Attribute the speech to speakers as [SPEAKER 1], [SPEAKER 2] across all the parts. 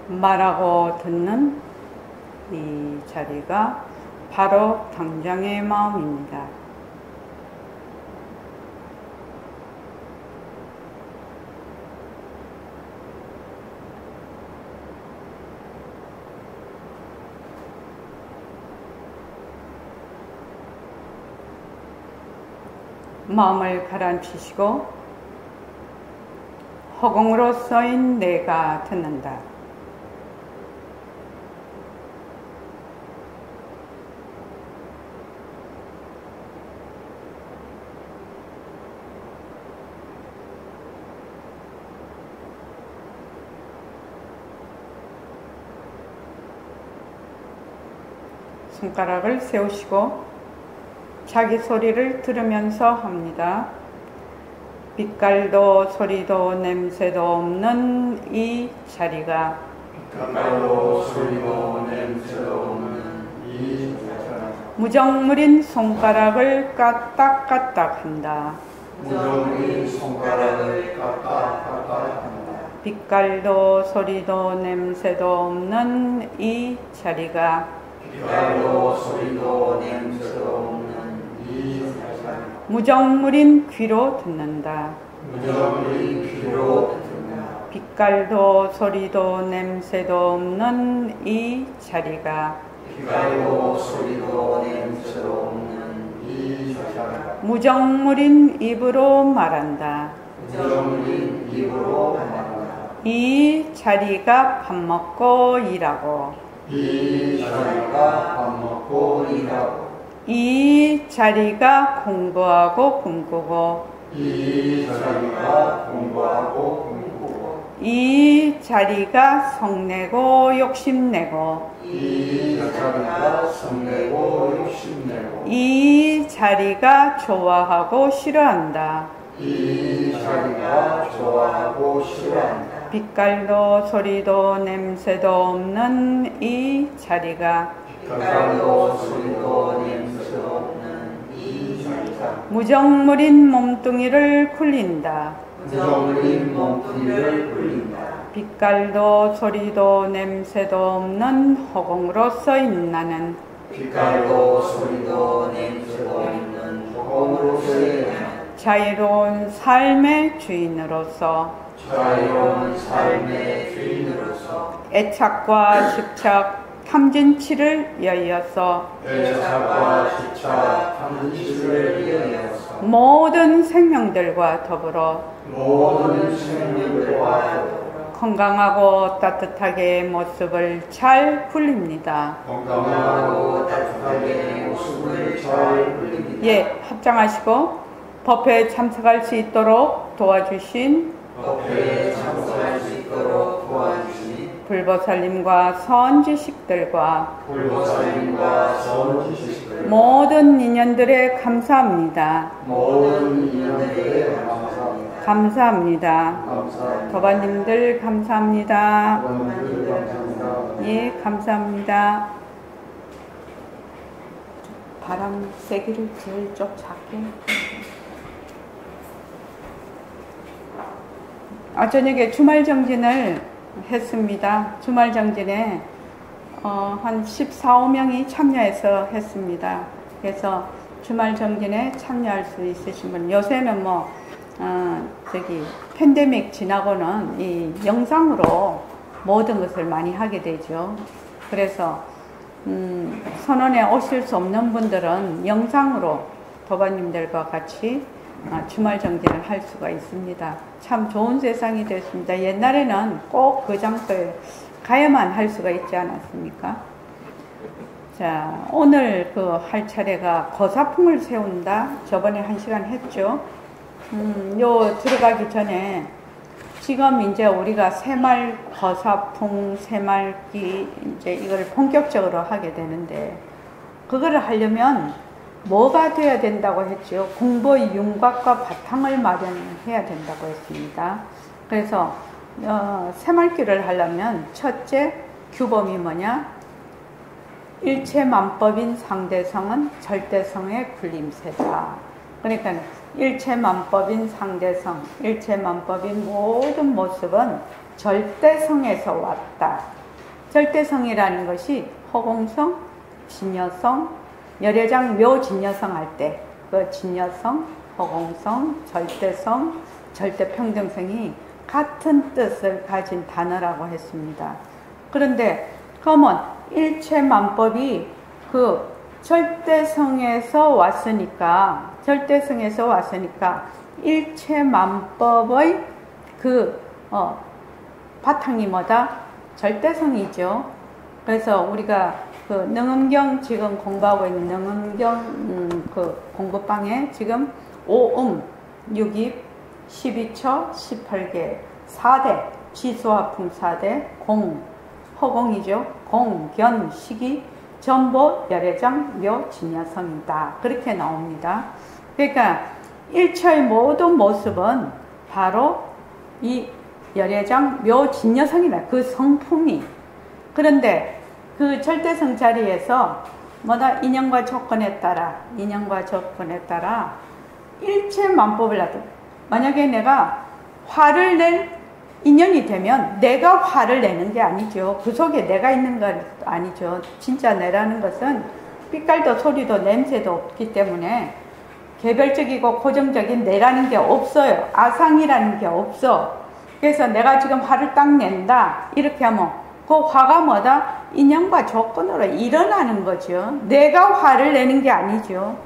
[SPEAKER 1] 말하고 듣는 이 자리가 바로 당장의 마음입니다. 마음을 가라앉히시고 허공으로 써인 내가 듣는다. 손가락을 세우시고 자기 소리를 들으면서 합니다. 빛깔도 소리도 냄새도 없는 이 자리가
[SPEAKER 2] 빛깔도 소리도 냄새도 없는 이 자리가
[SPEAKER 1] 무정물인 손가락을 까딱까딱 한다.
[SPEAKER 2] 무정물인 손가락을 까딱까딱 한다.
[SPEAKER 1] 빛깔도 소리도 냄새도 없는 이 자리가
[SPEAKER 2] 빛깔도 소리도 냄새도 없는 이 자리가
[SPEAKER 1] 무정물인 귀로 듣는다.
[SPEAKER 2] 무정물인 귀로 듣는다.
[SPEAKER 1] 빛깔도 소리도 냄새도 없는 이 자리가
[SPEAKER 2] 빛깔도 소리도 냄새도 없는 이 자리가
[SPEAKER 1] 무정물인 입으로 말한다.
[SPEAKER 2] 무정물인 입으로 말한다.
[SPEAKER 1] 이 자리가 밥 먹고 일하고
[SPEAKER 2] 이 자리가 밥 먹고 일하고
[SPEAKER 1] 이 자리가 공부하고 꿈꾸고
[SPEAKER 2] 이 자리가 공부하고 꿈꾸고
[SPEAKER 1] 이 자리가 성내고 욕심내고
[SPEAKER 2] 이 자리가 성내고 욕심내고
[SPEAKER 1] 이 자리가 좋아하고 싫어한다.
[SPEAKER 2] 이 자리가 좋아하고 싫어한다.
[SPEAKER 1] 빛깔도 소리도 냄새도 없는 이 자리가
[SPEAKER 2] 빛깔도 소리도 냄새도 없는 이 자리가
[SPEAKER 1] 무정물인 몸뚱이를 굴린다.
[SPEAKER 2] 무정물인 몸뚱이를 굴린다.
[SPEAKER 1] 빛깔도 소리도 냄새도 없는 허공으로서 인나는
[SPEAKER 2] 빛깔도 소리도 냄새도 없는 허공으로서의
[SPEAKER 1] 자유로운 삶의 주인으로서
[SPEAKER 2] 자유로운 삶의 주인으로서
[SPEAKER 1] 애착과 집착, 탐진치를 여의어서
[SPEAKER 2] 애착과 집착, 탐진치를 이어서
[SPEAKER 1] 모든 생명들과 더불어
[SPEAKER 2] 모든 생명들과 더불어
[SPEAKER 1] 건강하고 따뜻하게 모습을 잘 굴립니다.
[SPEAKER 2] 건강하고 따뜻하게 모습을 잘 굴립니다.
[SPEAKER 1] 예, 합장하시고 법회에 참석할 수 있도록 도와주신
[SPEAKER 2] 법회에 참석할 수 있도록 도와주신
[SPEAKER 1] 불보살님과 선지식들과
[SPEAKER 2] 불보살님과 선지식들
[SPEAKER 1] 모든 인연들에 감사합니다.
[SPEAKER 2] 모든 인연들에 감사합니다.
[SPEAKER 1] 감사합니다.
[SPEAKER 2] 감사합니다.
[SPEAKER 1] 도반님들 감사합니다.
[SPEAKER 2] 여러분들 감사합니다.
[SPEAKER 1] 예, 감사합니다. 바람 세기를 제일 좀 작게. 저녁에 주말 정진을 했습니다. 주말 정진에 한 14~15명이 참여해서 했습니다. 그래서 주말 정진에 참여할 수 있으신 분, 요새는 팬데믹 지나고는 이 영상으로 모든 것을 많이 하게 되죠. 그래서 선원에 오실 수 없는 분들은 영상으로 도반님들과 같이 주말 정진을 할 수가 있습니다. 참 좋은 세상이 됐습니다. 옛날에는 꼭 그 장소에 가야만 할 수가 있지 않았습니까? 자, 오늘 할 차례가 거사풍을 세운다. 저번에 1시간 했죠. 요 들어가기 전에 지금 이제 우리가 새말 거사풍, 새말기 이제 이걸 본격적으로 하게 되는데, 그거를 하려면 뭐가 돼야 된다고 했죠? 공보의 윤곽과 바탕을 마련해야 된다고 했습니다. 그래서 새말기를 하려면 첫째 규범이 뭐냐? 일체만법인 상대성은 절대성의 굴림새다. 그러니까 일체만법인 상대성, 일체만법인 모든 모습은 절대성에서 왔다. 절대성이라는 것이 허공성, 진여성, 열애장 묘진여성 할 때 그 진여성, 허공성, 절대성, 절대평등성이 같은 뜻을 가진 단어라고 했습니다. 그런데 그러면 일체만법이 그 절대성에서 왔으니까 일체만법의 그 바탕이 뭐다? 절대성이죠. 그래서 우리가 그 능음경 지금 공부하고 있는 능음경 그 공부방에 지금 5음, 6입, 12처, 18개, 4대, 지수화풍 4대, 공, 허공이죠. 공, 견, 시기, 전보, 열애장, 묘, 진여성이다. 그렇게 나옵니다. 그러니까 일체의 모든 모습은 바로 이 열애장, 묘, 진여성이다. 그 성품이. 그런데 그 절대성 자리에서 뭐다? 인연과 조건에 따라 일체만법을 놔둬. 만약에 내가 화를 낼 인연이 되면 내가 화를 내는 게 아니죠. 그 속에 내가 있는 건 아니죠. 진짜 내라는 것은 빛깔도 소리도 냄새도 없기 때문에 개별적이고 고정적인 내라는 게 없어요. 아상이라는 게 없어. 그래서 내가 지금 화를 딱 낸다. 이렇게 하면 그 화가 뭐다? 인연과 조건으로 일어나는 거죠. 내가 화를 내는 게 아니죠.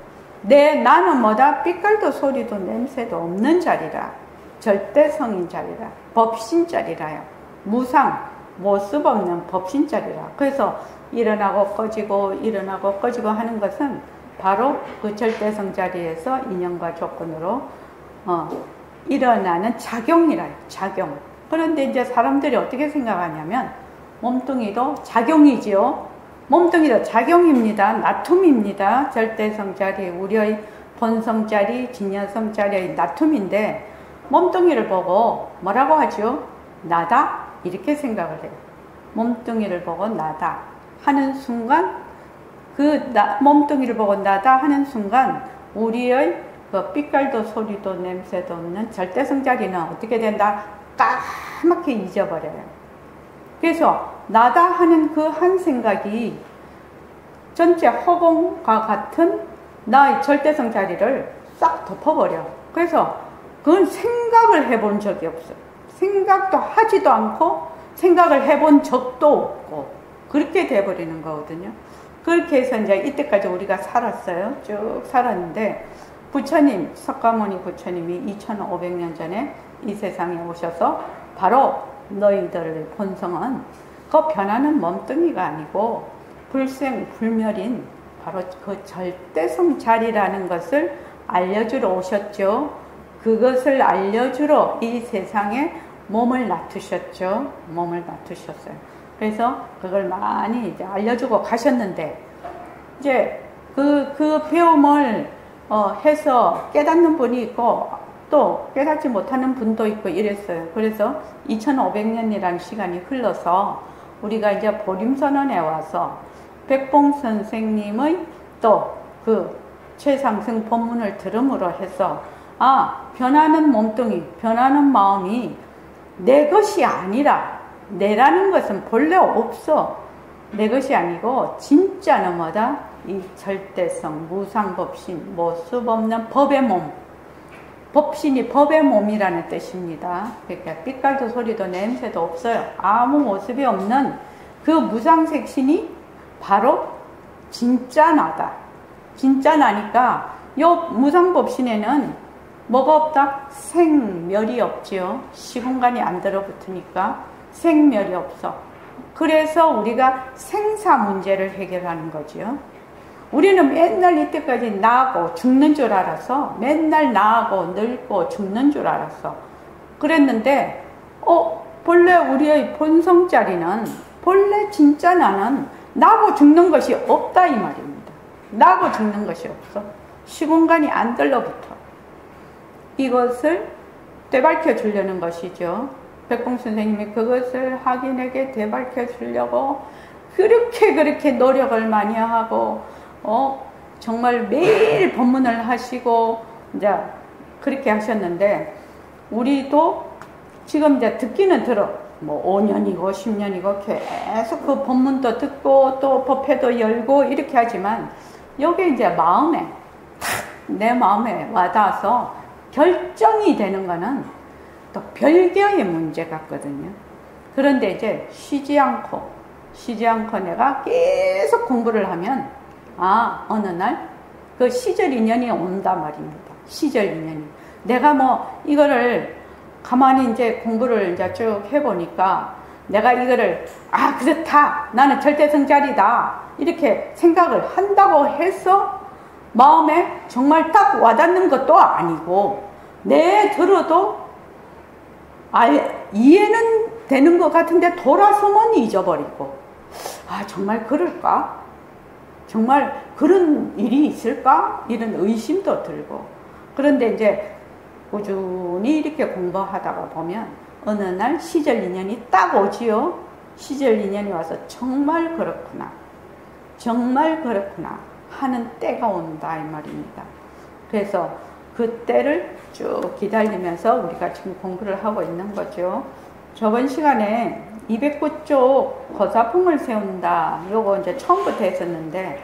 [SPEAKER 1] 나는 뭐다? 빛깔도 소리도 냄새도 없는 자리라. 절대성인 자리라. 법신 자리라요. 무상, 모습 없는 법신 자리라. 그래서 일어나고 꺼지고 하는 것은 바로 그 절대성 자리에서 인연과 조건으로 일어나는 작용이라요. 작용. 그런데 이제 사람들이 어떻게 생각하냐면 몸뚱이도 작용이지요. 몸뚱이도 작용입니다. 나툼입니다. 절대성 자리, 우려의 본성 자리, 진여성 자리의 나툼인데 몸뚱이를 보고 뭐라고 하죠? 나다? 이렇게 생각을 해요. 몸뚱이를 보고 나다 하는 순간 몸뚱이를 보고 나다 하는 순간 우리의 그 빛깔도 소리도 냄새도 없는 절대성 자리는 어떻게 된다? 까맣게 잊어버려요. 그래서 나다 하는 그 한 생각이 전체 허공과 같은 나의 절대성 자리를 싹 덮어버려. 그래서 그건 생각을 해본 적이 없어요. 생각도 하지도 않고 생각을 해본 적도 없고 그렇게 돼버리는 거거든요. 그렇게 해서 이제 이때까지 우리가 살았어요. 쭉 살았는데 부처님, 석가모니 부처님이 2500년 전에 이 세상에 오셔서 바로 너희들의 본성은 그 변하는 몸뚱이가 아니고 불생 불멸인 바로 그 절대성 자리라는 것을 알려주러 오셨죠. 그것을 알려주러 이 세상에 몸을 놔두셨죠. 몸을 놔두셨어요. 그래서 그걸 많이 이제 알려주고 가셨는데 이제 그 배움을 해서 깨닫는 분이 있고 또 깨닫지 못하는 분도 있고 이랬어요. 그래서 2500년이라는 시간이 흘러서 우리가 이제 보림선언에 와서 백봉 선생님의 또 그 최상승 법문을 들음으로 해서 변하는 몸뚱이, 변하는 마음이 내 것이 아니라 내라는 것은 본래 없어. 내 것이 아니고 진짜는 뭐다? 이 절대성, 무상법신, 모습 없는 법의 몸. 법신이 법의 몸이라는 뜻입니다. 그러니까 빛깔도 소리도 냄새도 없어요. 아무 모습이 없는 그 무상색신이 바로 진짜 나다. 진짜 나니까 요 무상법신에는 뭐가 없다? 생멸이 없지요. 시공간이 안 들어붙으니까 생멸이 없어. 그래서 우리가 생사 문제를 해결하는 거지요. 우리는 맨날 이때까지 나고 죽는 줄 알아서 맨날 나고 늙고 죽는 줄 알았어. 그랬는데 본래 우리의 본성자리는 본래 진짜 나는 나고 죽는 것이 없다 이 말입니다. 나고 죽는 것이 없어. 시공간이 안 들러붙어. 이것을 되밟혀 주려는 것이죠. 백봉 선생님이 그것을 학인에게 되밟혀 주려고 그렇게 노력을 많이 하고 정말 매일 법문을 하시고 이제 그렇게 하셨는데 우리도 지금 이제 듣기는 들어. 뭐 5년이고 10년이고 계속 그 법문도 듣고 또 법회도 열고 이렇게 하지만 여기 이제 마음에 탁 내 마음에 와닿아서 결정이 되는 거는 또 별개의 문제 같거든요. 그런데 이제 쉬지 않고 내가 계속 공부를 하면 어느 날 그 시절 인연이 온단 말입니다. 시절 인연이. 내가 뭐 이거를 가만히 이제 공부를 이제 쭉 해보니까 내가 이거를 그렇다. 나는 절대성찰이다. 이렇게 생각을 한다고 해서 마음에 정말 딱 와닿는 것도 아니고 들어도 이해는 되는 것 같은데 돌아서면 잊어버리고 정말 그럴까? 정말 그런 일이 있을까? 이런 의심도 들고 그런데 이제 꾸준히 이렇게 공부하다가 보면 어느 날 시절 인연이 딱 오지요. 시절 인연이 와서 정말 그렇구나 하는 때가 온다 이 말입니다. 그래서 그 때를 쭉 기다리면서 우리가 지금 공부를 하고 있는 거죠. 저번 시간에 209쪽 거사풍을 세운다 요거 이제 처음부터 했었는데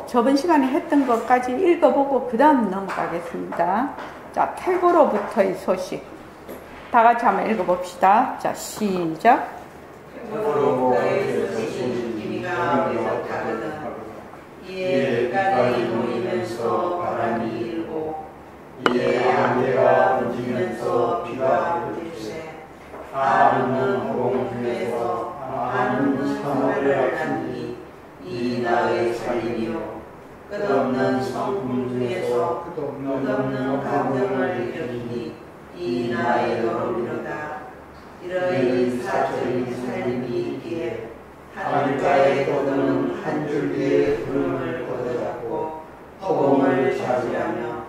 [SPEAKER 1] 저번 시간에 했던 것까지 읽어보고 그 다음 넘어가겠습니다. 자, 태고로부터의 소식 다 같이 한번 읽어봅시다. 자, 시작.
[SPEAKER 2] 태고로부터의 소식이 기미가 명확하거든 이에 빛깔이 놓이면서 바람이 일고 이에 안개가 번지면서 비가 내리세 하루는 허공 중에서 하루는 산호를 하니 이 나의 살림이요 끝없는 성품 중에서 끝없는 감정을 일으키니 이 나의 노름이로다. 이러한 사적인 삶이 있기에 하늘가에 거두는 한 줄기의 구름을 걷어잡고 허공을 차지하며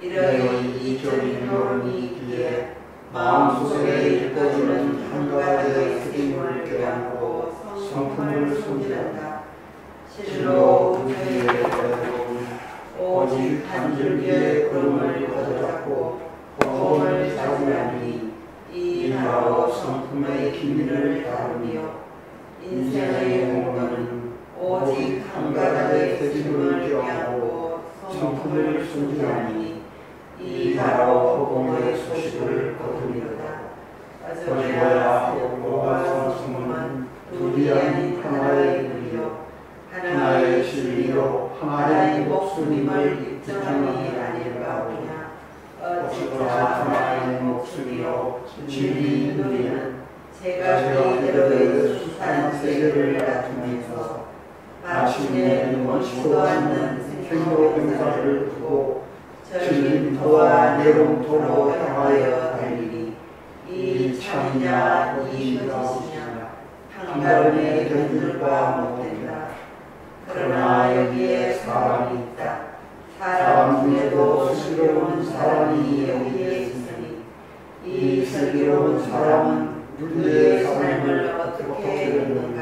[SPEAKER 2] 이러한 이적인 노름이 있기에 마음속에 일꺼지는 한 가지의 쓰임을 껴안고 성품을 손질한다. 실로 부처의 깨달음은 오직 한 줄기의 구름을 걷어잡고 허공을 차지하니 이 바로 성품의 기미를 다루며 인생의 공부는 오직 한 가지의 쓰임을 껴안고 성품을 손질하니 이 바로 허공의 소식을 거두리로다. 거두어야 허공과 성품은 둘이 아닌 하나의 일이요 하나의 진리요 하나의 목숨임을 입증함이 아닐까 보냐. 어찌보자 하나의 목숨이요 진리인 우리는 제각기대로의 수산 세계를 다투면서 마침내 원치도 않는 생로병사를 두고 진림토와 내롱토로 향하여 달리니 이 참이냐 이 거짓이냐 한가름의 견줄과 못된다. 그러나 여기에 사람이 있다. 사람 중에도 슬기로운 사람이 여기에 있으니 이 슬기로운 사람은 누구의 삶을 어떻게 읽는가.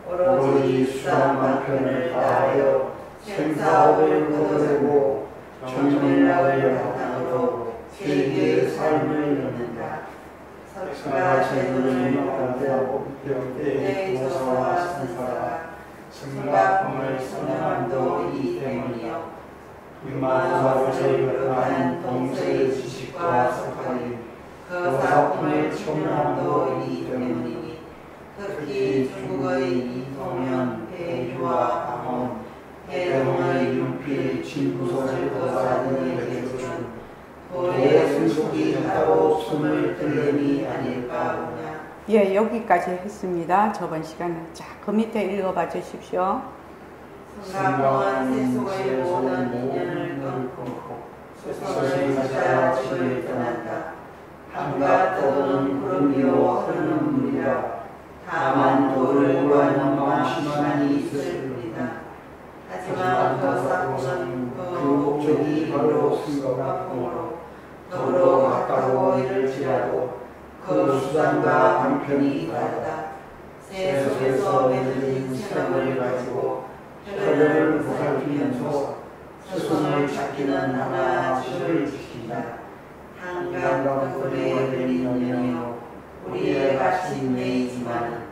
[SPEAKER 2] 오로지 수상 방편을 다하여 생사업을 걷어내고 정밀락을 바탕으로 세계의 삶을 읽는다. 석가 제도를 반대하고 병대의 도사와 선사가 승가품을 선양함도 이 때문이요 유마사를 비롯한 동서의 지식과 석학이 거사품을 청량함도 이 때문이니 특히 중국의 이통현, 배유와 강원, 해동의 윤필, 진구소를 거사 등의 개수는 도의 승속이 따로 숨을 들림이 아닐까 보냐.
[SPEAKER 1] 예, 여기까지 했습니다. 저번 시간에. 자, 그 밑에 읽어봐 주십시오.
[SPEAKER 2] 승가공은 세속의 모든 인연을 끊고 수선을 찾아 집을 떠난다. 한가 떠도는 구름이요 흐르는 물이라. 다만 도를 구하는 마음만이 있을 뿐이다. 하지만 거사공은 그 목적이 바로 승가공으로 더불어 가까워 이를지라도 그 수단과 방편이 다르다. 세속에서 맺어진 체험을 가지고 혈연을 보살피면서 스승을 찾기는 하나 질을 지킨다. 한강 그물에 들린 인연이요 우리의 같이 매이지만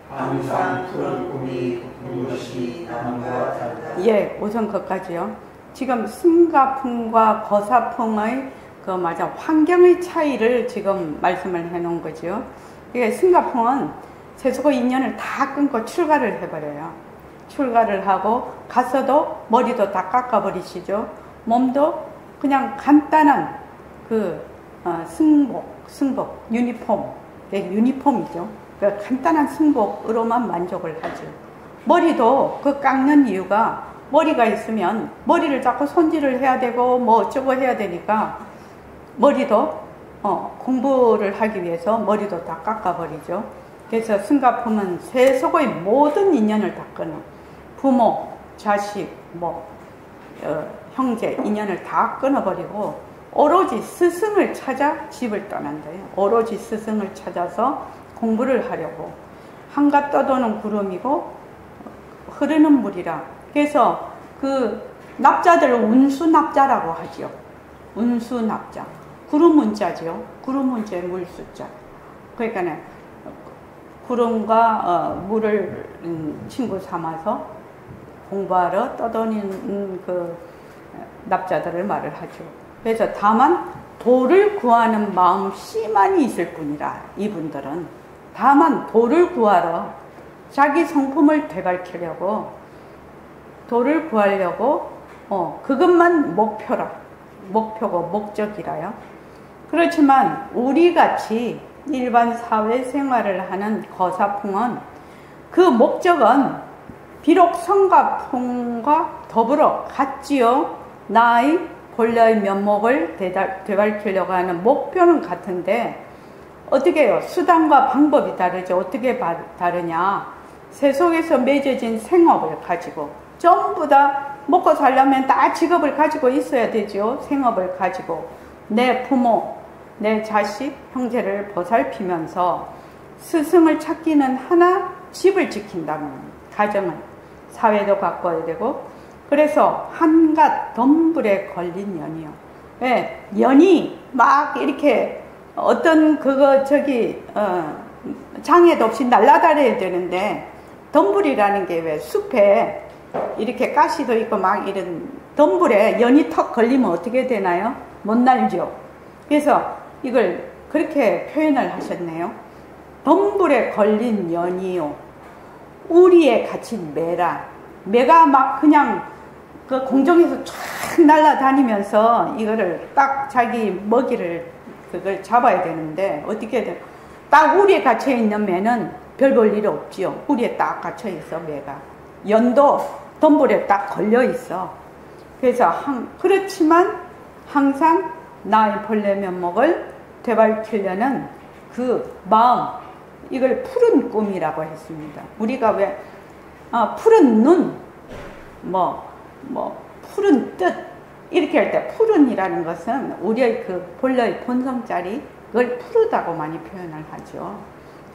[SPEAKER 2] 항상 푸른 꿈이 부푼 것이 남과 다르다.
[SPEAKER 1] 예, 우선 그것까지요. 지금 승가풍과 거사풍의 환경의 차이를 지금 말씀을 해 놓은 거죠. 이게 승가풍은 세속의 인연을 다 끊고 출가를 해버려요. 출가를 하고 갔어도 머리도 다 깎아버리시죠. 몸도 그냥 간단한 승복, 유니폼, 유니폼이죠. 그 간단한 승복으로만 만족을 하죠. 머리도 그 깎는 이유가 머리가 있으면 머리를 자꾸 손질을 해야 되고 뭐 어쩌고 해야 되니까 머리도 공부를 하기 위해서 머리도 다 깎아버리죠. 그래서 승가품은 세속의 모든 인연을 다 끊어. 부모, 자식, 형제 인연을 다 끊어버리고 오로지 스승을 찾아 집을 떠난다요. 오로지 스승을 찾아서 공부를 하려고. 한가 떠도는 구름이고 흐르는 물이라. 그래서 그 납자들을 운수납자라고 하죠. 운수납자. 구름 문자죠. 구름 문자의 물 숫자. 그러니까 구름과 물을 친구 삼아서 공부하러 떠도는 그 납자들을 말을 하죠. 그래서 다만 도를 구하는 마음씨만이 있을 뿐이라. 이분들은 다만 도를 구하러 자기 성품을 되밝히려고 도를 구하려고 그것만 목표고 목적이라요. 그렇지만 우리같이 일반 사회생활을 하는 거사풍은 그 목적은 비록 성가풍과 더불어 같지요. 나의 본래의 면목을 되밝히려고 하는 목표는 같은데 어떻게 해요? 수단과 방법이 다르죠. 어떻게 다르냐? 세속에서 맺어진 생업을 가지고 전부 다 먹고 살려면 다 직업을 가지고 있어야 되죠. 생업을 가지고 내 부모, 내 자식, 형제를 보살피면서 스승을 찾기는 하나 집을 지킨다는 가정을 사회도 가꿔야 되고 그래서 한갓 덤불에 걸린 연이요. 예, 연이 막 이렇게 어떤 장애도 없이 날아다녀야 되는데 덤불이라는 게 왜 숲에 이렇게 가시도 있고 막 이런 덤불에 연이 턱 걸리면 어떻게 되나요? 못 날죠. 그래서 이걸 그렇게 표현을 하셨네요. 덤불에 걸린 연이요. 우리에 갇힌 매라. 매가 막 그냥 그 공중에서 쫙 날아다니면서 이거를 딱 자기 먹이를 그걸 잡아야 되는데 어떻게 돼? 딱 우리에 갇혀 있는 매는 별 볼 일 없지요. 우리에 딱 갇혀 있어 매가. 연도 덤불에 딱 걸려 있어. 그래서 그렇지만 항상 나의 본래 면목을 되밝히려는 그 마음, 이걸 푸른 꿈이라고 했습니다. 우리가 왜 푸른 눈, 푸른 뜻 이렇게 할 때 푸른이라는 것은 우리의 그 본래의 본성자리 그걸 푸르다고 많이 표현을 하죠.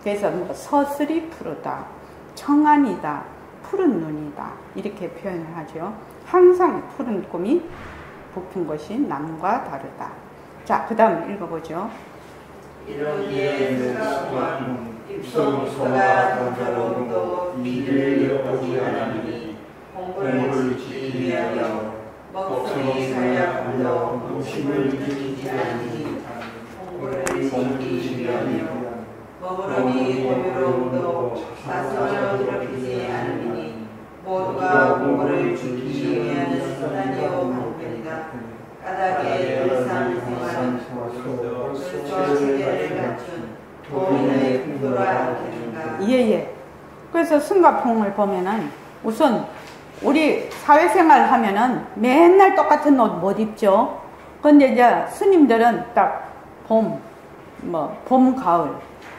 [SPEAKER 1] 그래서 서슬이 푸르다, 청안이다, 푸른 눈이다 이렇게 표현을 하죠. 항상 푸른 꿈이 부푼 것이 남과 다르다. 자, 그 다음 읽어보죠.
[SPEAKER 2] 이러기에 입성소가 던져놓음도 비를 잃어버리지 않으니 공부를 지키기 위하여 먹성이 살약하여 무심을 지키지 않으니 공부를 지키기 위하여 머무름이 공유로움도 사성을 괴롭히지 않으니 모두가 공부를 지키기 위한 수단이요 방편이다. 까닭에 일상생활은 벌써 체계를 갖춘 도인의 풍도라 하겠는가.
[SPEAKER 1] 예예. 그래서 승가풍을 보면은 우선 우리 사회생활 하면은 맨날 똑같은 옷 못 입죠. 근데 이제 스님들은 딱 봄, 가을,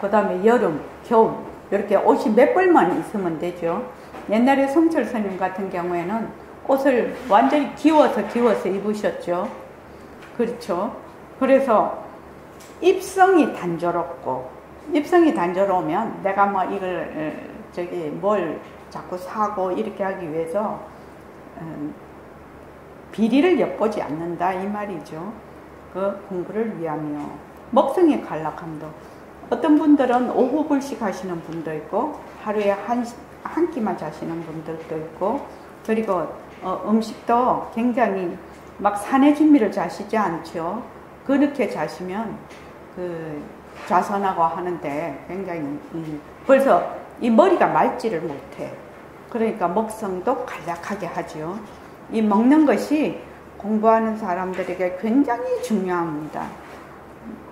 [SPEAKER 1] 그 다음에 여름, 겨울 이렇게 옷이 몇 벌만 있으면 되죠. 옛날에 성철 스님 같은 경우에는 옷을 완전히 기워서 입으셨죠. 그렇죠. 그래서 입성이 단조로우면 내가 이걸 뭘 자꾸 사고 이렇게 하기 위해서 비리를 엿보지 않는다 이 말이죠. 그 공부를 위하며 먹성이 간락함도 어떤 분들은 오후 불식 하시는 분도 있고 하루에 한 끼만 자시는 분들도 있고, 그리고 음식도 굉장히 막 사내 준비를 자시지 않죠. 그렇게 자시면 그 좌선하고 하는데 굉장히 벌써 이 머리가 맑지를 못해. 그러니까 먹성도 간략하게 하죠. 이 먹는 것이 공부하는 사람들에게 굉장히 중요합니다.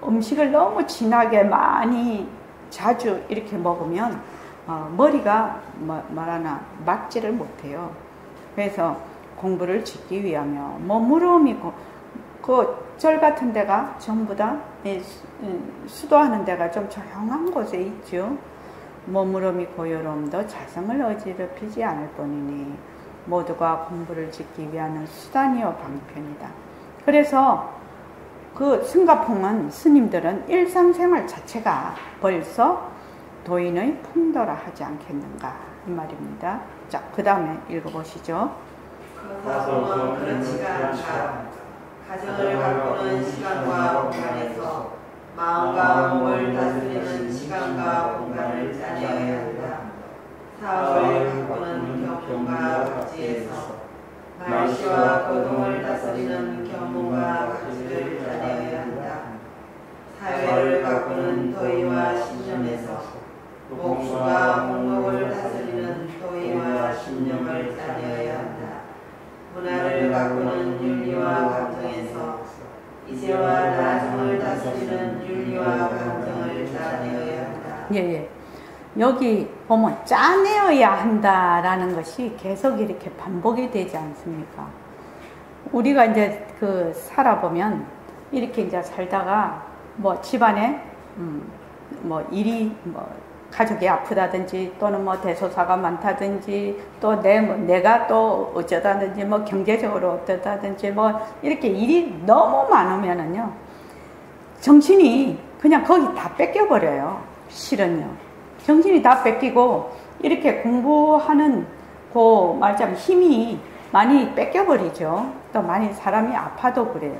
[SPEAKER 1] 음식을 너무 진하게 많이 자주 이렇게 먹으면 머리가 뭐라나 맑지를 못해요. 그래서 공부를 짓기 위하며 머무름이 그 절 같은 데가 전부 다 수도하는 데가 좀 조용한 곳에 있죠. 머무름이 고요로움도 자성을 어지럽히지 않을 뿐이니 모두가 공부를 짓기 위한 수단이요 방편이다. 그래서 그 승가풍은 스님들은 일상생활 자체가 벌써 도인의 풍도라 하지 않겠는가 이 말입니다. 자, 그 다음에 읽어보시죠.
[SPEAKER 2] 그 사성은 그렇지가 않다. 가정을 가꾸는 시간과 공간에서 마음과 몸을 다스리는 시간과 공간을 짜내어야 한다. 사업을 가꾸는 경문과 각지에서 말씨와 거동을 다스리는 경문과 각지를 짜내어야 한다. 사회를 가꾸는 도의와 신념에서 목수가 목록을 다스리는 도의와 신념을 짜내어야 한다. 문화를 가꾸는 윤리와 감정에서 이제와 나중을 다스리는 윤리와 감정을 짜내어야 한다.
[SPEAKER 1] 예. 여기 보면 짜내어야 한다라는 것이 계속 이렇게 반복이 되지 않습니까? 우리가 이제 그 살아보면 이렇게 이제 살다가 뭐 집안에 뭐 일이 뭐 가족이 아프다든지 또는 뭐 대소사가 많다든지 또 내가 또 어쩌다든지 뭐 경제적으로 어쩌다든지 뭐 이렇게 일이 너무 많으면은요 정신이 그냥 거기 다 뺏겨버려요. 실은요. 정신이 다 뺏기고 이렇게 공부하는 그 말하자면 힘이 많이 뺏겨버리죠. 또 많이 사람이 아파도 그래요.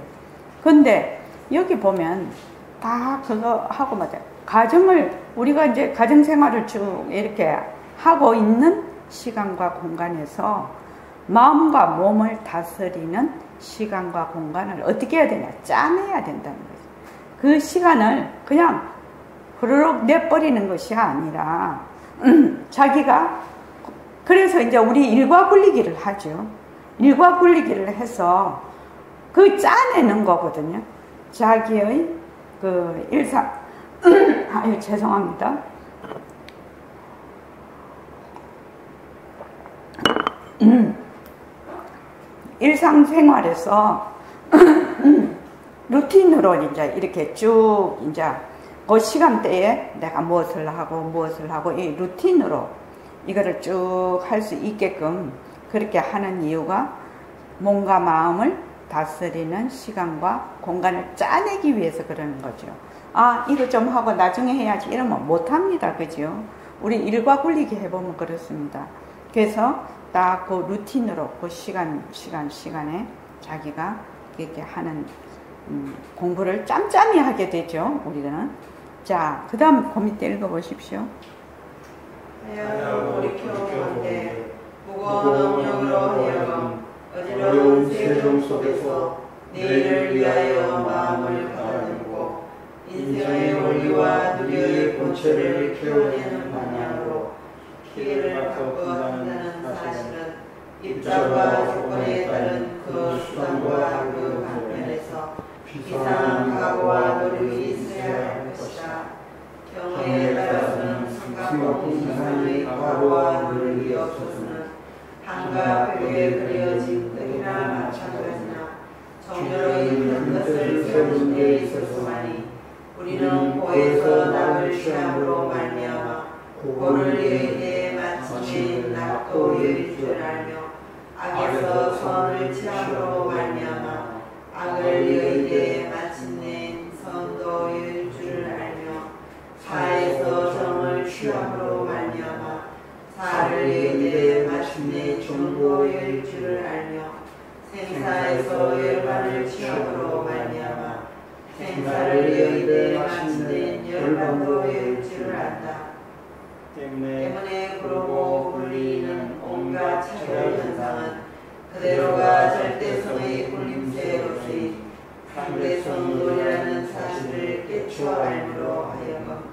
[SPEAKER 1] 근데 여기 보면 다 그거 하고 맞아요. 우리가 이제 가정생활을 쭉 이렇게 하고 있는 시간과 공간에서 마음과 몸을 다스리는 시간과 공간을 어떻게 해야 되냐? 짜내야 된다는 거죠. 그 시간을 그냥 후루룩 내버리는 것이 아니라 자기가 그래서 이제 우리 일과 분리기를 하죠. 일과 분리기를 해서 그 짜내는 거거든요. 자기의 그 일상 아유 죄송합니다. 일상생활에서 루틴으로 이제 이렇게 쭉 이제 그 시간대에 내가 무엇을 하고 이 루틴으로 이거를 쭉 할 수 있게끔 그렇게 하는 이유가 몸과 마음을 다스리는 시간과 공간을 짜내기 위해서 그러는 거죠. 아, 이거 좀 하고 나중에 해야지 이러면 못합니다. 그죠? 우리 일과 굴리기 해보면 그렇습니다. 그래서 딱 그 루틴으로 그 시간에 자기가 이렇게 하는 공부를 짬짬이 하게 되죠. 우리는. 자, 그 다음 그 밑에 읽어보십시오.
[SPEAKER 2] 하여 돌이켜보건대 무거운 업력으로 하여금 어지러운 세종 속에서 내일을 위하여 마음을 가다듬고 인생의 원리와 누리의 본체를 키워내는 방향으로 기회를 바꿔 한다는 사실은 입장과 조건에 따른 그 수단과 그 방면에서 비상한 각오와 노력이 있어야 할 것이다. 경우에 따라서는 삼각공 이상의 각오와 노력이 없어서는 한가 벽에 그려진 뜰이나 마찬가지나 정열의 있는 것을 세우는 데 있어서만이 우리는 고에서 낙을 취함으로 말미암아 고를 여의대에 마침내 낙도 여의 줄 알며 악에서 선을 취함으로 말미암아 악을 여의대에 마침내 선도 여의 줄 알며 사에서 정을 취함으로 말미암아 사를 여의대에 마침내 정도 여의 줄을 알며 생사에서 열반을 취함으로 말미암아 생사를 여의되 마침내 열방으로 이을 줄을 안다. 때문에 부르고 불리는 온갖 차별 현상은 그대로가 절대성의 굴림새로서의 상대성론이라는 사실을 깨쳐 알므로 하여금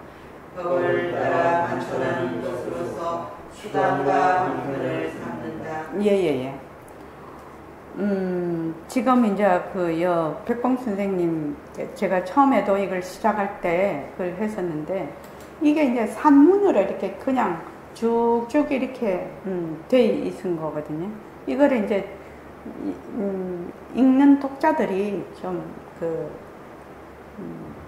[SPEAKER 2] 법을 따라 관철하는 것으로서 수단과 방편을 삼는다.
[SPEAKER 1] 예예예. 지금 이제 백봉 선생님 제가 처음에도 이걸 시작할 때 그걸 했었는데 이게 이제 산문으로 이렇게 그냥 쭉쭉 이렇게 돼 있은 거거든요. 이거를 이제 읽는 독자들이 좀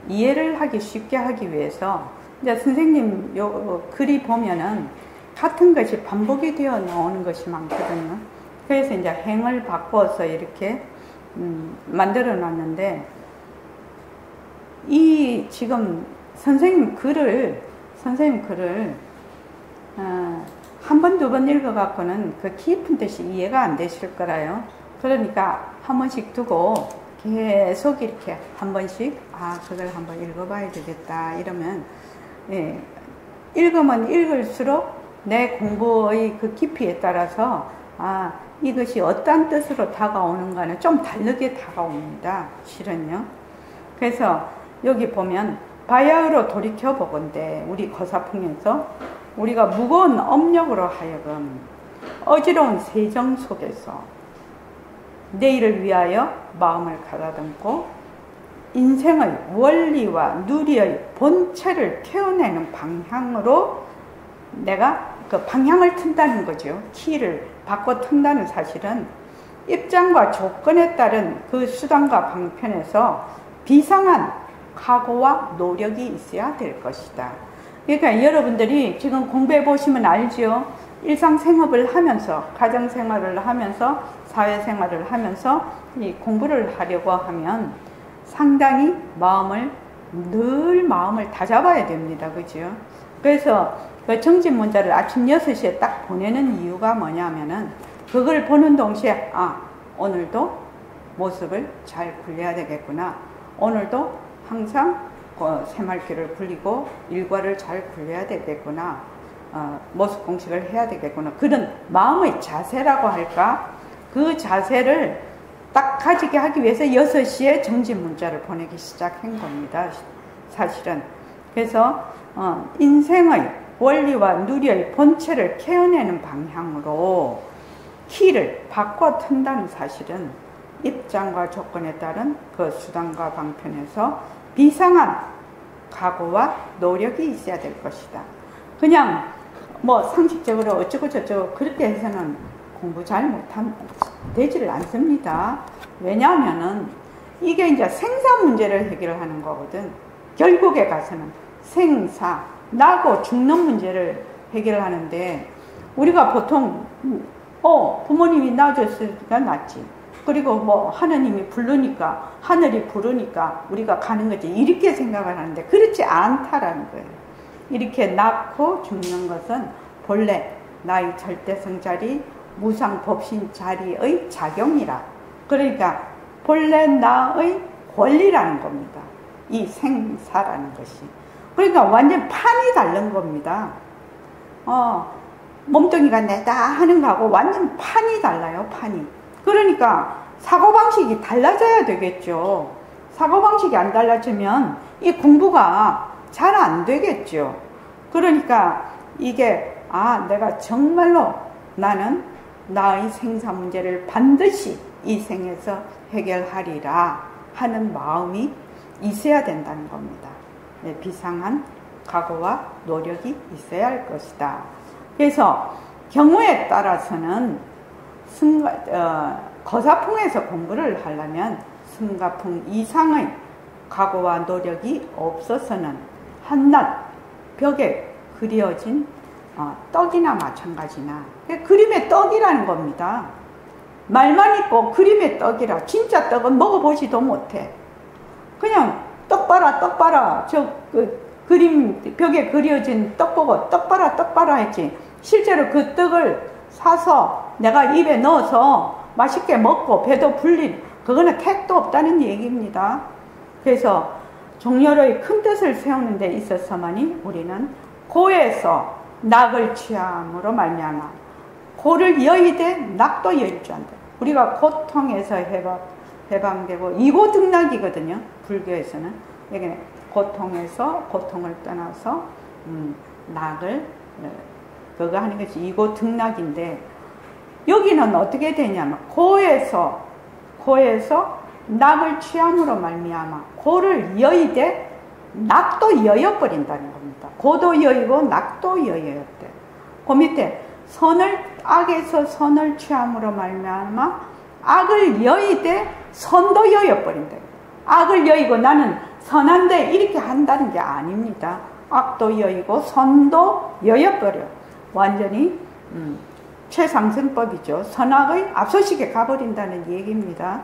[SPEAKER 1] 이해를 하기 쉽게 하기 위해서 이제 선생님 요 글이 보면은 같은 것이 반복이 되어 나오는 것이 많거든요. 그래서 이제 행을 바꿔서 이렇게 만들어 놨는데 이 지금 선생님 글을 한 번, 두 번 읽어갖고는 그 깊은 뜻이 이해가 안 되실 거라요. 그러니까 한 번씩 두고 계속 이렇게 한 번씩 그걸 한번 읽어봐야 되겠다 이러면 읽으면 읽을수록 내 공부의 그 깊이에 따라서 이것이 어떤 뜻으로 다가오는가는 좀 다르게 다가옵니다. 실은요. 그래서 여기 보면 바야흐로 돌이켜보건대 우리 거사풍에서 우리가 무거운 업력으로 하여금 어지러운 세정 속에서 내일을 위하여 마음을 가다듬고 인생의 원리와 누리의 본체를 태워내는 방향으로 내가 그 방향을 튼다는 거죠. 키를 바꿔 튼다는 사실은 입장과 조건에 따른 그 수단과 방편에서 비상한 각오와 노력이 있어야 될 것이다. 그러니까 여러분들이 지금 공부해 보시면 알죠. 일상생활을 하면서 가정생활을 하면서 사회생활을 하면서 이 공부를 하려고 하면 상당히 늘 마음을 다잡아야 됩니다. 그죠? 그래서 그 정진문자를 아침 6시에 딱 보내는 이유가 뭐냐면은 그걸 보는 동시에 오늘도 모습을 잘 굴려야 되겠구나. 오늘도 항상 새말귀를 굴리고 일과를 잘 굴려야 되겠구나. 모습 공식을 해야 되겠구나. 그런 마음의 자세라고 할까? 그 자세를 딱 가지게 하기 위해서 6시에 정진문자를 보내기 시작한 겁니다. 사실은. 그래서 인생의 원리와 누리의 본체를 캐어내는 방향으로 키를 바꿔 튼다는 사실은 입장과 조건에 따른 그 수단과 방편에서 비상한 각오와 노력이 있어야 될 것이다. 그냥 상식적으로 어쩌고 저쩌고 그렇게 해서는 공부 잘 되지를 않습니다. 왜냐하면은 이게 이제 생사 문제를 해결하는 거거든. 결국에 가서는 생사, 나고 죽는 문제를 해결하는데 우리가 보통 부모님이 낳아줬으니까 낳지. 그리고 하느님이 부르니까 하늘이 부르니까 우리가 가는 거지. 이렇게 생각을 하는데 그렇지 않다라는 거예요. 이렇게 낳고 죽는 것은 본래 나의 절대성자리 무상법신자리의 작용이라. 그러니까 본래 나의 권리라는 겁니다. 이 생사라는 것이. 그러니까 완전 판이 다른 겁니다. 몸뚱이가 내다 하는 거하고 완전 판이 달라요. 판이. 그러니까 사고방식이 달라져야 되겠죠. 사고방식이 안 달라지면 이 공부가 잘 안 되겠죠. 그러니까 이게 내가 정말로 나는 나의 생사 문제를 반드시 이 생에서 해결하리라 하는 마음이 있어야 된다는 겁니다. 비상한 각오와 노력이 있어야 할 것이다. 그래서 경우에 따라서는 거사풍에서 공부를 하려면 승가풍 이상의 각오와 노력이 없어서는 한낱 벽에 그려진 떡이나 마찬가지나 그림의 떡이라는 겁니다. 말만 있고 그림의 떡이라. 진짜 떡은 먹어보지도 못해. 그냥 떡 봐라 그림 벽에 그려진 떡 보고 떡 봐라 했지. 실제로 그 떡을 사서 내가 입에 넣어서 맛있게 먹고 배도 불린 그거는 택도 없다는 얘기입니다. 그래서 종려의 큰 뜻을 세우는 데 있어서만이 우리는 고에서 낙을 취함으로 말미암아 고를 여의되 낙도 여일 줄 안다. 우리가 고통에서 해방되고 이고등락이거든요. 불교에서는 여기는 고통에서 고통을 떠나서 낙을 그거 하는 것이 이고등락인데 여기는 어떻게 되냐면 고에서 낙을 취함으로 말미암아 고를 여의되 낙도 여여버린다는 겁니다. 고도 여의고 낙도 여여였대. 그 밑에 악에서 선을 취함으로 말미암아 악을 여의되 선도 여여버린다. 악을 여의고 나는 선한데 이렇게 한다는 게 아닙니다. 악도 여의고 선도 여여버려. 완전히 최상승법이죠. 선악의 앞서시게 가버린다는 얘기입니다.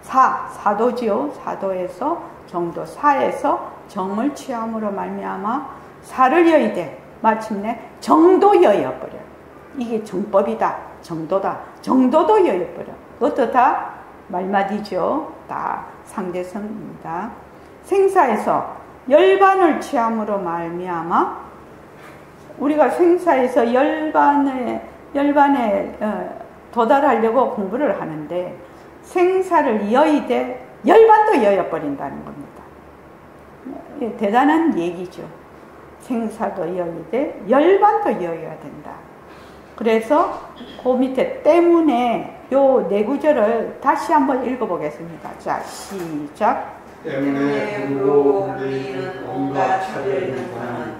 [SPEAKER 1] 사도지요. 사도에서 정도, 사에서 정을 취함으로 말미암아 사를 여의되 마침내 정도 여여버려. 이게 정법이다. 정도다. 정도도 여여버려. 그것도 다 말마디죠. 다 상대성입니다. 생사에서 열반을 취함으로 말미암아 우리가 생사에서 열반에 도달하려고 공부를 하는데 생사를 여의되 열반도 여여버린다는 겁니다. 대단한 얘기죠. 생사도 여의되 열반도 여여야 된다. 그래서 그 밑에 때문에 요 네 구절을 다시 한번 읽어보겠습니다. 자, 시작.
[SPEAKER 2] 때문에 불로 불리는 온갖 차별 현상은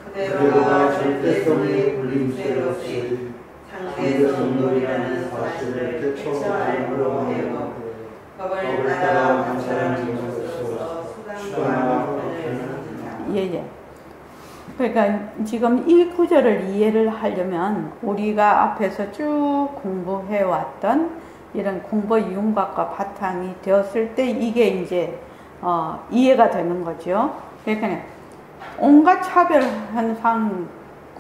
[SPEAKER 2] 그대로가 절대성의 불림체로서의 상대성놀이라는 사실을 깨쳐 알므로 해요. 법을 따라 관찰하는 것으로서 수단과 방편을 삼느냐.
[SPEAKER 1] 예. 그러니까 지금 이 구절을 이해를 하려면 우리가 앞에서 쭉 공부해왔던 이런 공부의 윤곽과 바탕이 되었을 때 이게 이제 이해가 되는 거죠. 그러니까 온갖 차별 현상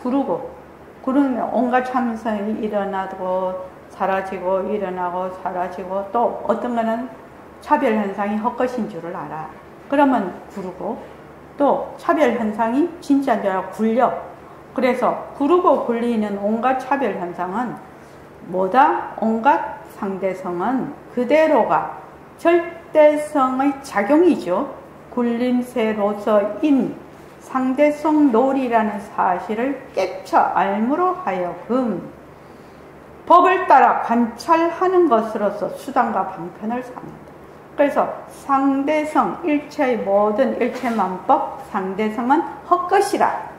[SPEAKER 1] 그러면 온갖 참선이 일어나고 사라지고 일어나고 사라지고 또 어떤 거는 차별 현상이 헛것인 줄을 알아. 그러면 구르고 또 차별 현상이 진짜인 줄 알고 굴려. 그래서 구르고 굴리는 온갖 차별 현상은 뭐다? 온갖 상대성은 그대로가 절대성의 작용이죠. 굴림새로서인 상대성 놀이라는 사실을 깨쳐 알므로 하여금 법을 따라 관찰하는 것으로서 수단과 방편을 삼는다. 그래서 상대성, 일체의 모든 일체만법, 상대성은 헛것이라.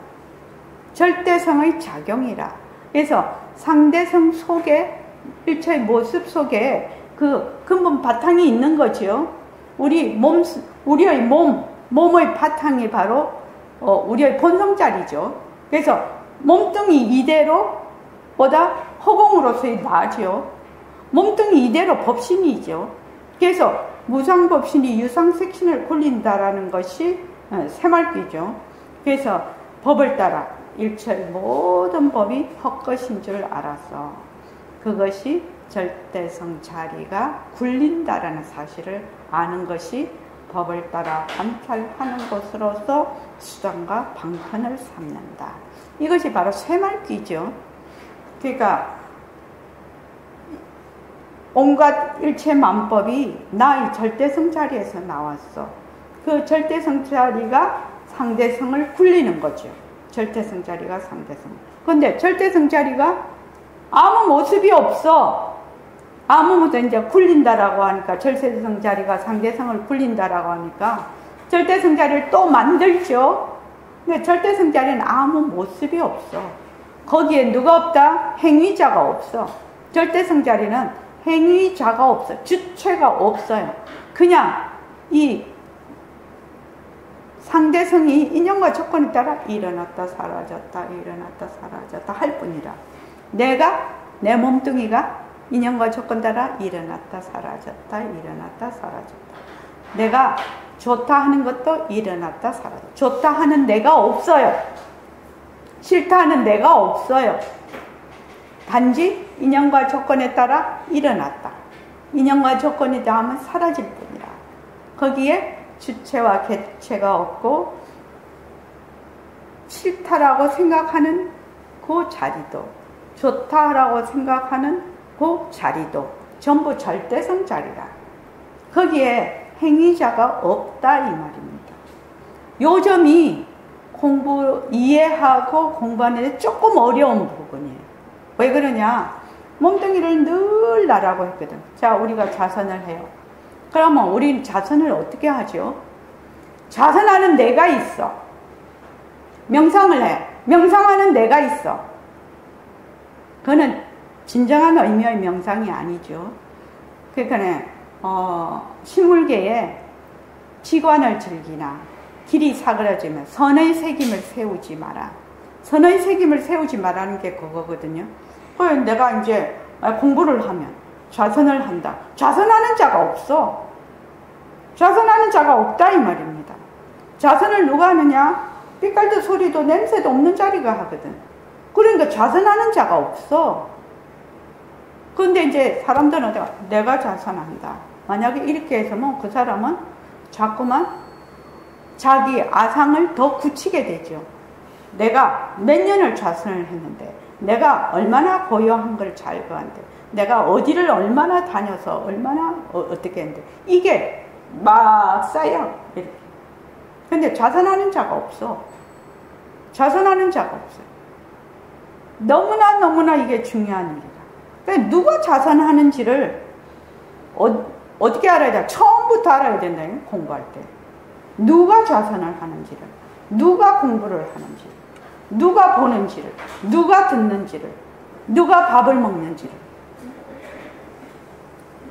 [SPEAKER 1] 절대성의 작용이라. 그래서 상대성 속에, 일체의 모습 속에 그 근본 바탕이 있는 거죠. 우리의 몸의 바탕이 바로 우리의 본성자리죠. 그래서 몸뚱이 이대로 보다 허공으로서의 나죠. 몸뚱이 이대로 법신이죠. 그래서 무상법신이 유상색신을 굴린다라는 것이 새말귀죠. 그래서 법을 따라 일체의 모든 법이 헛것인 줄 알아서 그것이 절대성 자리가 굴린다라는 사실을 아는 것이 법을 따라 관찰하는 것으로서 수단과 방편을 삼는다. 이것이 바로 새말귀죠. 그러니까 온갖 일체 만법이 나의 절대성 자리에서 나왔어. 그 절대성 자리가 상대성을 굴리는 거죠. 절대성 자리가 상대성. 그런데 절대성 자리가 아무 모습이 없어. 아무것도 이제 굴린다라고 하니까 절대성 자리가 상대성을 굴린다라고 하니까 절대성 자리를 또 만들죠. 근데 절대성 자리는 아무 모습이 없어. 거기에 누가 없다? 행위자가 없어. 절대성 자리는 행위자가 없어. 주체가 없어요. 그냥 이 상대성이 인연과 조건에 따라 일어났다 사라졌다 일어났다 사라졌다 할 뿐이라. 내 몸뚱이가 인연과 조건 따라 일어났다 사라졌다 일어났다 사라졌다. 내가 좋다 하는 것도 일어났다 사라졌다. 좋다 하는 내가 없어요. 싫다 하는 내가 없어요. 단지 인연과 조건에 따라 일어났다. 인연과 조건이 닿으면 사라질 뿐이라. 거기에 주체와 객체가 없고 싫다라고 생각하는 그 자리도, 좋다라고 생각하는 그 자리도 전부 절대성 자리라. 거기에 행위자가 없다 이 말입니다. 요 점이 공부 이해하고 공부하는 데 조금 어려운 부분이에요. 왜 그러냐? 몸뚱이를 늘 나라고 했거든. 자, 우리가 자선을 해요. 그러면 우린 자선을 어떻게 하죠? 자선하는 내가 있어. 명상을 해. 명상하는 내가 있어. 그거는 진정한 의미의 명상이 아니죠. 그러니까 식물계에 지관을 즐기나 길이 사그라지면 선의 책임을 세우지 마라. 선의 책임을 세우지 말라는 게 그거거든요. 내가 이제 공부를 하면 자선을 한다. 자선하는 자가 없어. 자선하는 자가 없다 이 말입니다. 자선을 누가 하느냐? 빛깔도 소리도 냄새도 없는 자리가 하거든. 그러니까 자선하는 자가 없어. 그런데 이제 사람들은 내가 자선한다. 만약에 이렇게 해서면 그 사람은 자꾸만 자기 아상을 더 굳히게 되죠. 내가 몇 년을 자선을 했는데, 내가 얼마나 고요한 걸 잘 거한데, 내가 어디를 얼마나 다녀서 얼마나 어떻게 했는데, 이게 막 쌓여 이렇게. 근데 자선하는 자가 없어. 자선하는 자가 없어요. 너무나 이게 중요한 일이다. 그러니까 누가 자선하는지를 어떻게 알아야 돼? 처음부터 알아야 된다. 공부할 때. 누가 자선을 하는지를, 누가 공부를 하는지를, 누가 보는지를, 누가 듣는지를, 누가 밥을 먹는지를,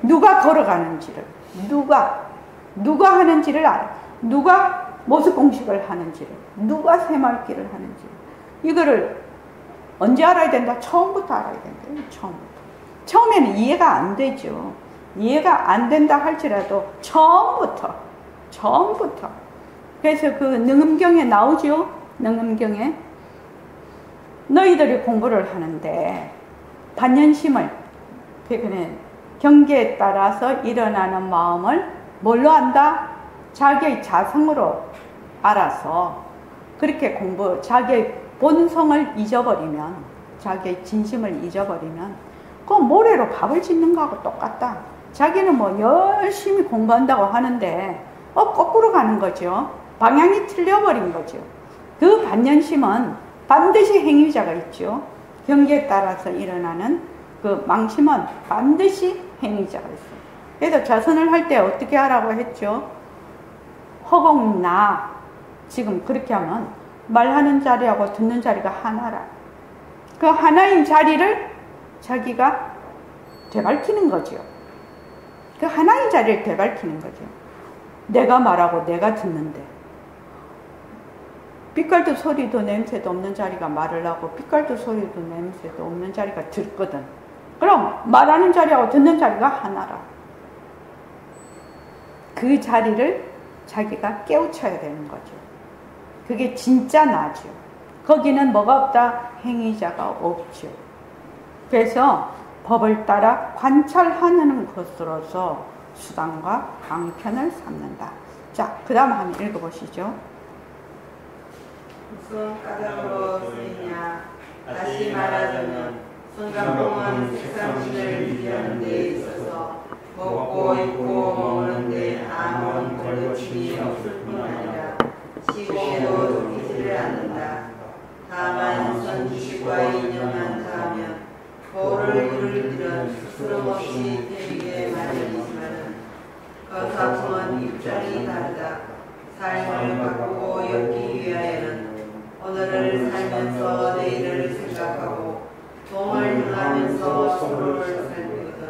[SPEAKER 1] 누가 걸어가는지를, 누가 하는지를 알아. 누가 모습 공식을 하는지를, 누가 새말기를 하는지를. 이거를 언제 알아야 된다? 처음부터 알아야 된다. 처음부터. 처음에는 이해가 안 되죠. 이해가 안 된다 할지라도 처음부터. 그래서 그 능음경에 나오죠. 능음경에 너희들이 공부를 하는데 반연심을, 그러니까 경계에 따라서 일어나는 마음을 뭘로 안다? 자기의 자성으로 알아서 그렇게 자기의 본성을 잊어버리면, 자기의 진심을 잊어버리면 그 모래로 밥을 짓는 거하고 똑같다. 자기는 뭐 열심히 공부한다고 하는데 거꾸로 가는 거죠. 방향이 틀려버린 거죠. 그 반연심은 반드시 행위자가 있죠. 경계에 따라서 일어나는 그 망심은 반드시 행위자가 있어요. 그래서 자선을 할 때 어떻게 하라고 했죠? 허공나, 지금 그렇게 하면 말하는 자리하고 듣는 자리가 하나라. 그 하나인 자리를 자기가 되밝히는 거죠. 그 하나인 자리를 되밝히는 거죠. 내가 말하고 내가 듣는데, 빛깔도 소리도 냄새도 없는 자리가 말을 하고 빛깔도 소리도 냄새도 없는 자리가 듣거든. 그럼 말하는 자리하고 듣는 자리가 하나라. 그 자리를 자기가 깨우쳐야 되는 거죠. 그게 진짜 나죠. 거기는 뭐가 없다? 행위자가 없죠. 그래서 법을 따라 관찰하는 것으로서 수단과 방편을 삼는다. 자, 그 다음 한번 읽어보시죠.
[SPEAKER 2] 무슨 까닭으로 쓰이냐? 다시 말하자면 성감봉은 세상신을 유지하는 데 있어서 먹고 입고 먹는데 아무런 걸침이 없을 뿐 아니라 시공에도 지지를 않는다. 다만 선지식과 인연만 닿으면 도를 이룰 일은 스스럼 없이 되게 마련이지만은 그 사품은 입장이 다르다. 삶을 바꾸고 엮기 위하여는 오늘을 살면서 내일을 생각하고 동을 향하면서 서로를 살피거든.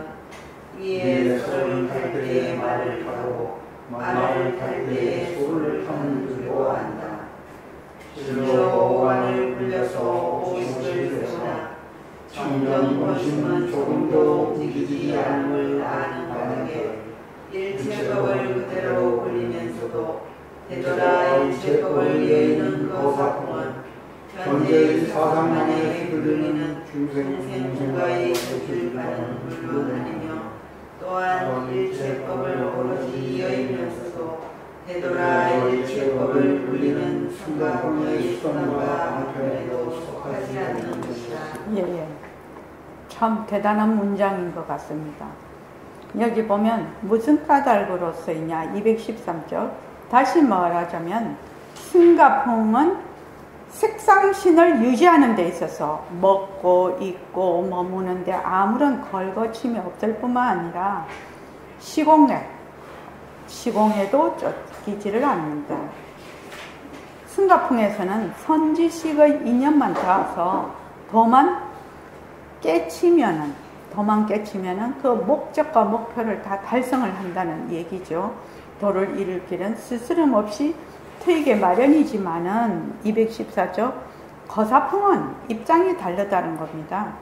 [SPEAKER 2] 이에 소를 탈 때에 말을 하고 말을 탈 때에 소를 하는 줄로 안다. 실로 오간을 굴려서 오십을 세우나 청정 본심은 조금도 움직이지 않음을 아는 바닥에 일체법을 그대로 굴리면서도 되돌아 일체법을 여의는 그 사품은 현재의 사상만에 휘둘리는 중생중가의 교실과는 물론 아니며 또한 일체법을 오로지 여의면서도 되돌아 일체법을 굴리는 성가공의 수단과 방편에도 속하지 않는 것이다.
[SPEAKER 1] 예. 참 대단한 문장인 것 같습니다. 여기 보면 무슨 까닭으로 쓰이냐 213쪽 다시 말하자면 승가풍은 색상신을 유지하는 데 있어서 먹고 입고 머무는 데 아무런 걸거침이 없을 뿐만 아니라 시공에도 쫓기지를 않는다. 승가풍에서는 선지식의 인연만 닿아서 도만 깨치면은 그 목적과 목표를 다 달성을 한다는 얘기죠. 도를 이룰 길은 스스럼 없이 트이게 마련이지만은 214조 거사풍은 입장이 다르다는 겁니다.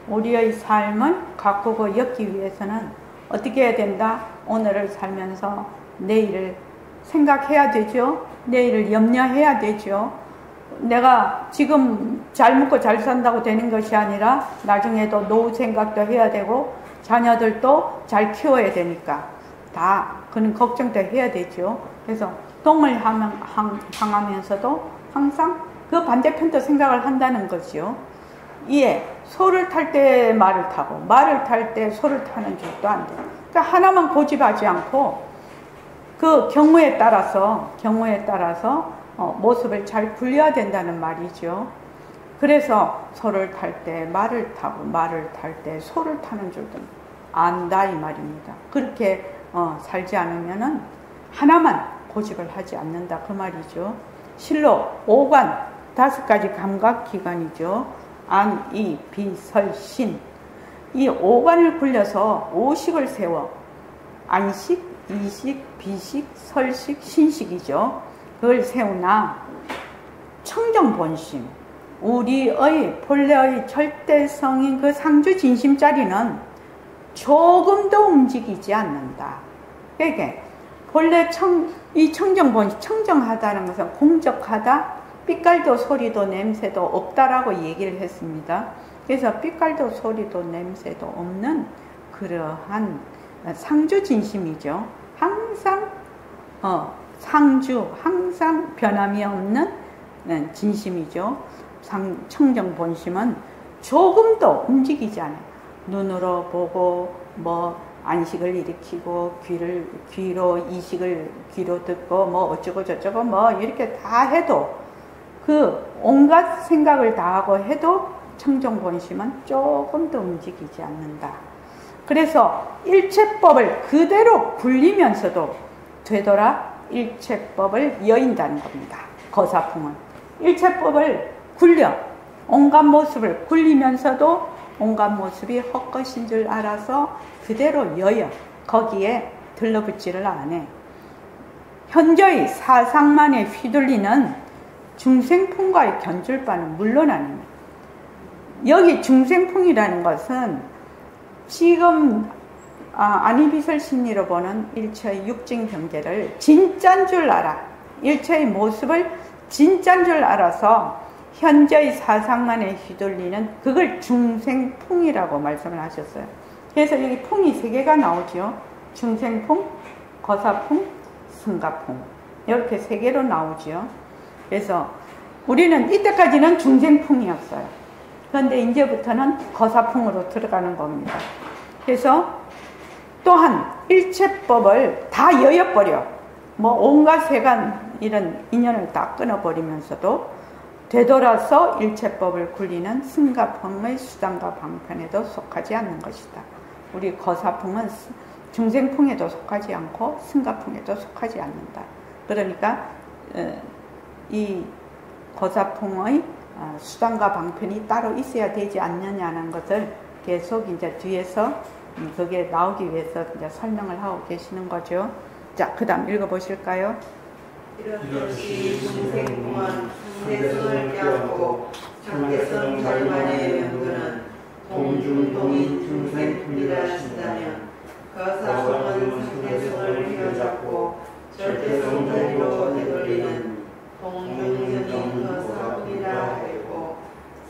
[SPEAKER 1] 우리의 삶을 가꾸고 엮기 위해서는 어떻게 해야 된다? 오늘을 살면서 내일을 생각해야 되죠. 내일을 염려해야 되죠. 내가 지금 잘 먹고 잘 산다고 되는 것이 아니라 나중에도 노후 생각도 해야 되고 자녀들도 잘 키워야 되니까 다 그런 걱정도 해야 되죠. 그래서 동을 향하면서도 항상 그 반대편도 생각을 한다는 거죠. 이에 소를 탈 때 말을 타고 말을 탈 때 소를 타는 줄도 안 돼요. 그러니까 하나만 고집하지 않고 그 경우에 따라서 모습을 잘 굴려야 된다는 말이죠. 그래서 소를 탈 때 말을 타고 말을 탈 때 소를 타는 줄도 안다 이 말입니다. 그렇게 살지 않으면은 하나만 고집을 하지 않는다 그 말이죠. 실로 오관 5가지 감각기관이죠. 안, 이, 비, 설, 신. 이 오관을 굴려서 오식을 세워 안식, 이식, 비식, 설식, 신식이죠. 그걸 세우나 청정본심, 우리의 본래의 절대성인 그 상주진심자리는 조금도 움직이지 않는다. 그러니까 본래 이 청정본심, 청정하다는 것은 공적하다, 삐깔도 소리도 냄새도 없다라고 얘기를 했습니다. 그래서 삐깔도 소리도 냄새도 없는 그러한 상주진심이죠. 항상 항상 변함이 없는 진심이죠. 청정본심은 조금도 움직이지 않아요. 눈으로 보고 안식을 일으키고 귀로 이식을 귀로 듣고 어쩌고 저쩌고 이렇게 다 해도 그 온갖 생각을 다 하고 해도 청정본심은 조금도 움직이지 않는다. 그래서 일체법을 그대로 굴리면서도 되돌아 일체법을 여인다는 겁니다. 거사풍은 일체법을 굴려 온갖 모습을 굴리면서도 온갖 모습이 헛것인 줄 알아서 그대로 여여 거기에 들러붙지를 않아. 현저히 사상만에 휘둘리는 중생풍과의 견줄 바는 물론 아닙니다. 여기 중생풍이라는 것은 지금 안이비설 심리로 보는 일체의 육증 경계를 진짜인 줄 알아. 일체의 모습을 진짜인 줄 알아서 현재의 사상만에 휘둘리는 그걸 중생풍이라고 말씀을 하셨어요. 그래서 여기 풍이 3개가 나오죠. 중생풍, 거사풍, 승가풍 이렇게 3개로 나오죠. 그래서 우리는 이때까지는 중생풍이었어요. 그런데 이제부터는 거사풍으로 들어가는 겁니다. 그래서 또한 일체법을 다 여여버려 온갖 세간 이런 인연을 다 끊어버리면서도 되돌아서 일체법을 굴리는 승가풍의 수단과 방편에도 속하지 않는 것이다. 우리 거사풍은 중생풍에도 속하지 않고 승가풍에도 속하지 않는다. 그러니까 이 거사풍의 수단과 방편이 따로 있어야 되지 않느냐는 것을 계속 이제 뒤에서 그게 나오기 위해서 이제 설명을 하고 계시는 거죠. 자, 그 다음 읽어보실까요?
[SPEAKER 2] 이렇듯이 중생풍은 상대성을 깨닫고 상대성 자리만의 명분은 동중동인 중생풍이라 하신다면 거사풍은 상대성을 휘어잡고 절대성 자리로 되돌리는 동중적인 거사풍이라 하였고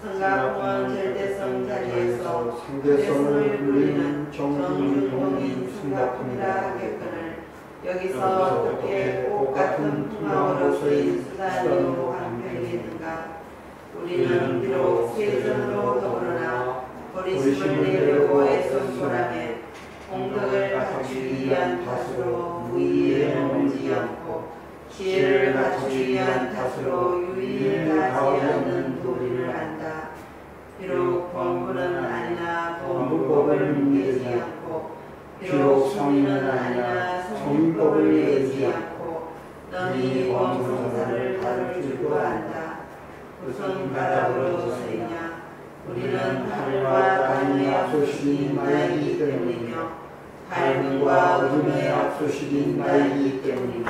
[SPEAKER 2] 승가풍은 절대성 자리에서 상대성을 굴리는 정중동인 승가풍이라 하겠거늘 여기서 어떻게 꽃 같은 풍랑으로 쏘인 수단이요 강편이겠는가. 우리는 비록 세전으로 더불어나 버리심을 내려고 애써소라며 공덕을 갖추기 위한 탓으로 무의에 머물지 않고 지혜를 갖추기 위한 탓으로 유의를 다하지 않는 도리를 안다. 비록 범부는 아니나 범부법을 뭉개지 않고 비록 성인은 아니나 성인법을 내지 않고 너희 범성사를 다룰 줄도 안다. 무슨 가락으로서이냐. 우리는 하늘과 땅의 앞서시긴 나이기 때문이며 밝음과 어둠의 앞서시긴 나이기 때문이며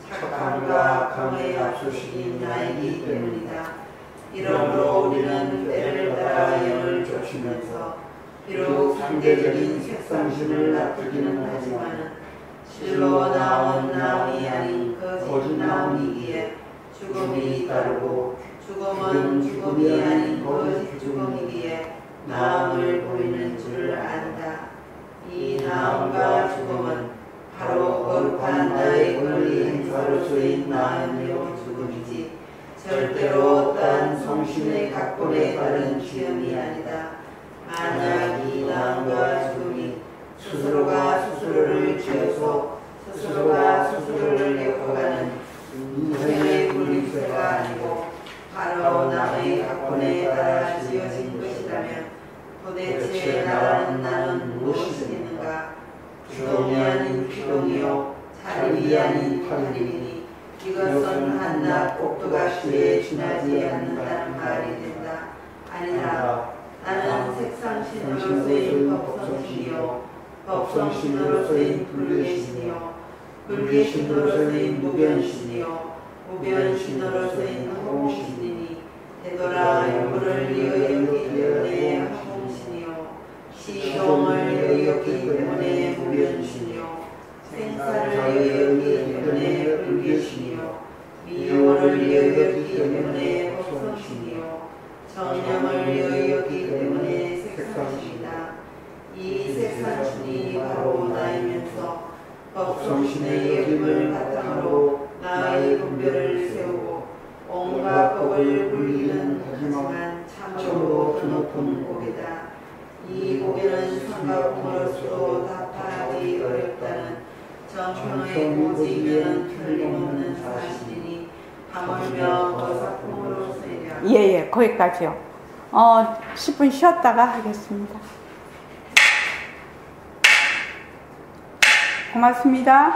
[SPEAKER 2] 착함과 악함의 앞서시긴 나이기 때문이다. 이러므로 우리는 때를 따라 영을 쫓으면서 비록 상대적인 색상심을 납득이는 하지만 실로 나온 나음이 아닌 거짓 나음이기에 죽음이 따르고 죽음은 죽음이 아닌 거짓 죽음이기에 나음을 보이는 줄 안다. 이 나음과 죽음은 바로 거룩한 나의 권리 행사로서의 나음이요 죽음이지 절대로 어떠한 성신의 각본에 따른 시험이 아니다. 만약 이 나음과 죽음이 스스로가 스스로를 쥐어서 스스로가 스스로를 엮어가는 인생의 분리체가 아니고 바로 남의 각본에 따라 지어진 것이라면 도대체 나는 무엇이겠는가. 주동이 아닌 피동이요 자립이 아닌 타립이니 이것은 한낱 꼭두가시에 지나지 않는다는 말이 된다. 아니라 나는 색상신으로서의 법성신이요 법성신으로서의 불계신이요 불계신으로서의 무변신이요 무변신으로서의 허공신이니 되돌아 유물을 이어였기 때문에 허공신이요 시동을 이어였기 때문에 무변신이요 생사를 이어였기 때문에 불계신이요 미용을 이어였기 때문에 법성신이요 정령을 이어였기 때문에 색상신이다. 이 색상신이 바로 나이면서 법성신의 여김을 바탕으로 나의 분별을 세우고 온갖 법을 불리는 하지만 참으로 드높은 고개다. 이 고개는 삼각공으로서도 답하기 어렵다는 정평의 고지면은 틀림없는 사실이니 하물며 거사품으로서이랴.
[SPEAKER 1] 예예, 거기까지요. 10분 쉬었다가 하겠습니다. 고맙습니다.